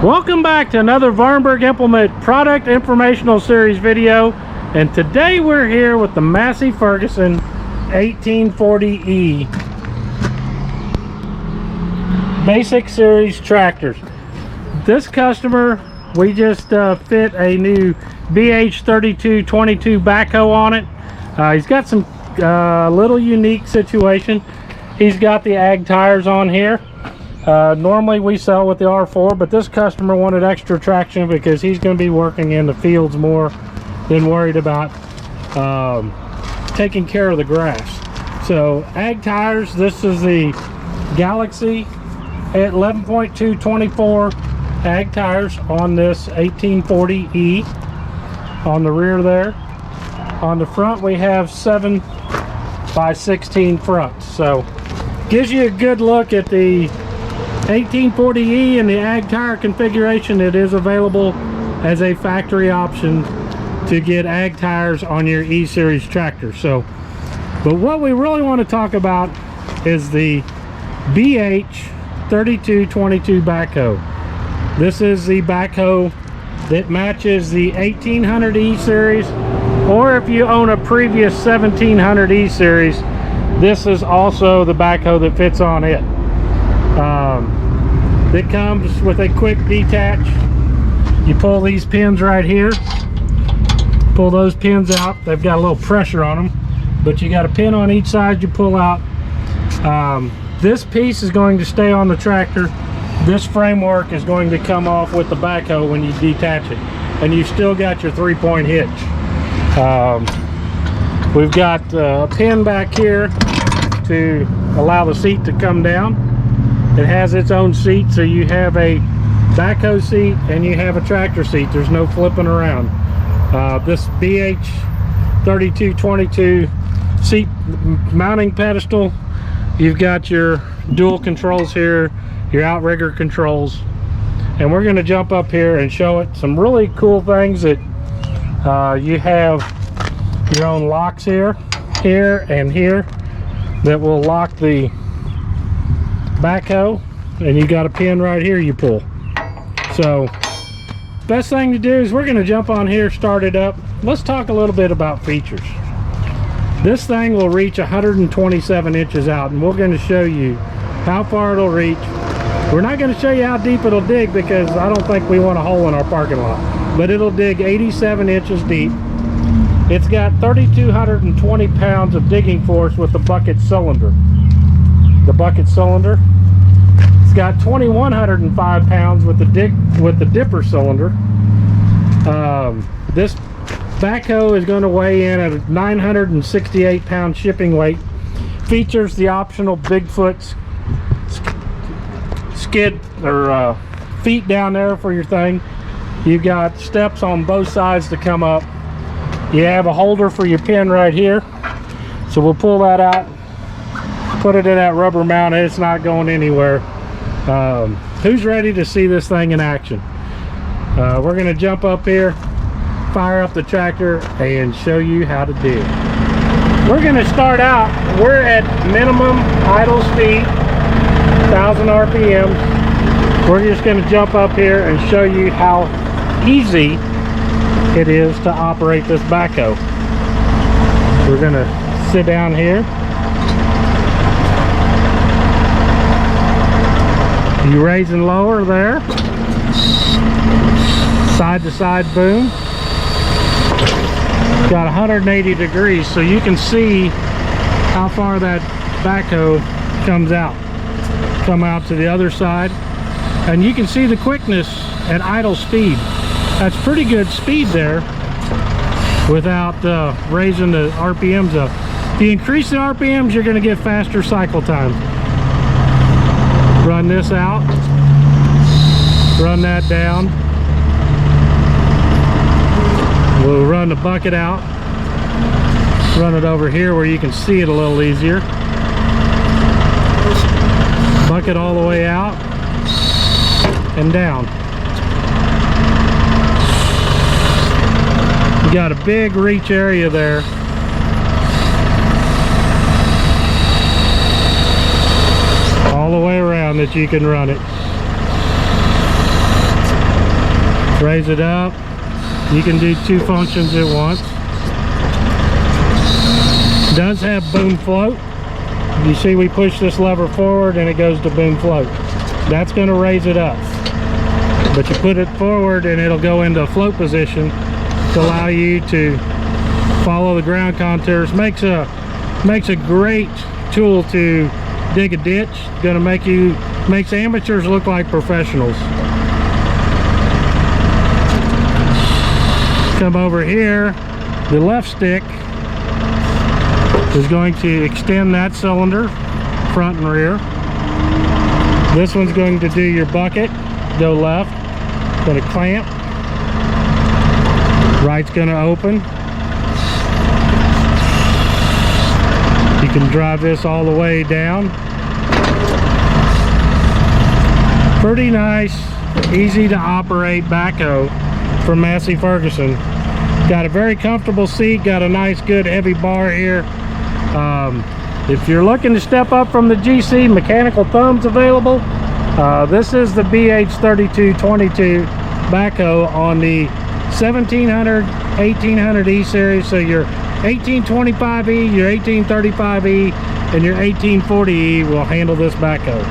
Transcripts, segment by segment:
Welcome back to another Vahrenberg Implement product informational series video, and today we're here with the Massey Ferguson 1840E basic series tractors. This customer, we just fit a new BH.3222 Backhoe on it. He's got some little unique situation. He's got the ag tires on here. Normally we sell with the R4, but this customer wanted extra traction because he's going to be working in the fields more than worried about taking care of the grass. So ag tires, this is the Galaxy at 11.224 ag tires on this 1840E on the rear there. On the front we have 7x16 fronts, so gives you a good look at the 1840E and the ag tire configuration. It is available as a factory option to get ag tires on your E-Series tractor. So, but what we really want to talk about is the BH.3222 Backhoe. This is the backhoe that matches the 1800 E-Series, or if you own a previous 1700 E-Series, this is also the backhoe that fits on it. It comes with a quick detach. You pull these pins right here, pull those pins out. They've got a little pressure on them, but you got a pin on each side you pull out. This piece is going to stay on the tractor. This framework is going to come off with the backhoe when you detach it, and you've still got your 3-point hitch. We've got a pin back here to allow the seat to come down. It has its own seat, so you have a backhoe seat and you have a tractor seat. There's no flipping around. This BH.3222 seat mounting pedestal, you've got your dual controls here, your outrigger controls, and we're going to jump up here and show it some really cool things that you have your own locks here and here that will lock the backhoe, and you got a pin right here you pull. So best thing to do is we're going to jump on here, start it up. Let's talk a little bit about features. This thing will reach 127 inches out, and we're going to show you how far it'll reach. We're not going to show you how deep it'll dig because I don't think we want a hole in our parking lot, but it'll dig 87 inches deep. It's got 3,220 pounds of digging force with the bucket cylinder. It's got 2,105 pounds with the dipper cylinder. This backhoe is going to weigh in at a 968 pound shipping weight. Features the optional Bigfoot skid or feet down there for your thing. You've got steps on both sides to come up. You have a holder for your pin right here, so we'll pull that out, put it in that rubber mount, and it's not going anywhere. Who's ready to see this thing in action? We're going to jump up here, fire up the tractor, and show you how to do it. We're going to start out, we're at minimum idle speed, 1,000 RPMs. We're just going to jump up here and show you how easy it is to operate this backhoe. We're going to sit down here. You raise and lower there, side to side boom. Got 180 degrees, so you can see how far that backhoe comes out. Come out to the other side, and you can see the quickness at idle speed. That's pretty good speed there without raising the RPMs up. If you increase the RPMs, you're going to get faster cycle time. Run this out, run that down. We'll run the bucket out, run it over here where you can see it a little easier. Bucket all the way out and down. You got a big reach area there. All the way around that you can run it. Raise it up. You can do 2 functions at once. Does have boom float. You see we push this lever forward and it goes to boom float. That's going to raise it up. But you put it forward and it'll go into float position to allow you to follow the ground contours. Makes a great tool to dig a ditch. Gonna makes amateurs look like professionals. Come over here, the left stick is going to extend that cylinder front and rear. This one's going to do your bucket, go left, gonna clamp, right's gonna open. You can drive this all the way down. Pretty nice, easy to operate backhoe from Massey Ferguson. Got a very comfortable seat, got a nice good heavy bar here. If you're looking to step up from the GC, mechanical thumbs available. This is the BH.3222 Backhoe on the 1700 1800E series. So your 1825E, your 1835E, and your 1840E will handle this backhoe.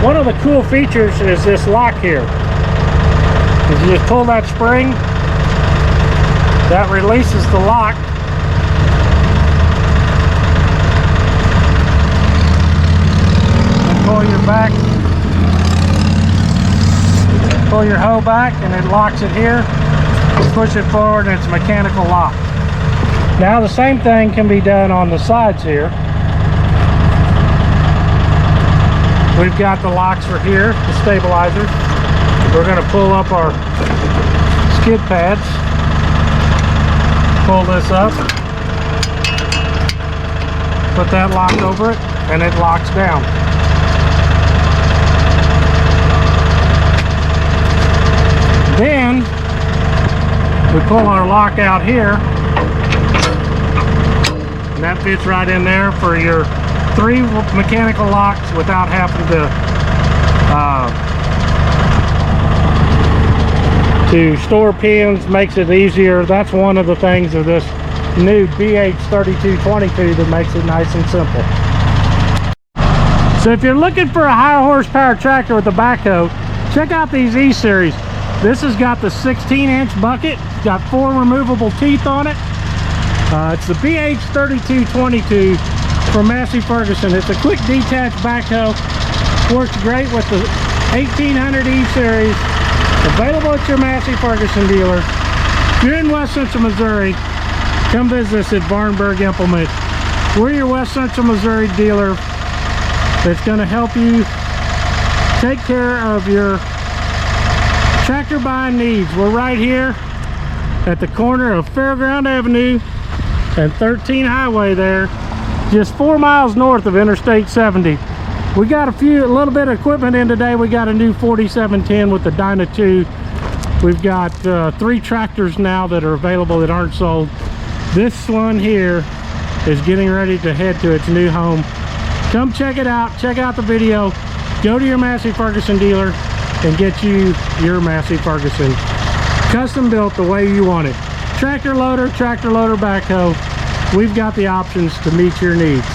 One of the cool features is this lock here. If you just pull that spring, that releases the lock. And pull your back, pull your hoe back, and it locks it here. Push it forward and it's a mechanical lock. Now the same thing can be done on the sides here. We've got the locks for here, the stabilizers. We're going to pull up our skid pads. Pull this up. Put that lock over it, and it locks down. Then we pull our lock out here, and that fits right in there for your 3 mechanical locks without having to store pins. Makes it easier. That's one of the things of this new BH.3222 that makes it nice and simple. So if you're looking for a higher horsepower tractor with a backhoe, check out these E-Series. This has got the 16-inch bucket, got 4 removable teeth on it. It's the BH.3222 from Massey Ferguson. It's a quick detached backhoe. Works great with the 1840E series. Available at your Massey Ferguson dealer. If you're in West Central Missouri, come visit us at Vahrenberg Implement. We're your West Central Missouri dealer that's going to help you take care of your tractor buying needs. We're right here at the corner of Fairground Avenue and 13 Highway there, just 4 miles north of Interstate 70. We got a little bit of equipment in today. We got a new 4710 with the Dyna 2. We've got 3 tractors now that are available that aren't sold. This one here is getting ready to head to its new home. Come check it out. Check out the video. Go to your Massey Ferguson dealer and get you your Massey Ferguson. Custom built the way you want it. Tractor loader backhoe. We've got the options to meet your needs.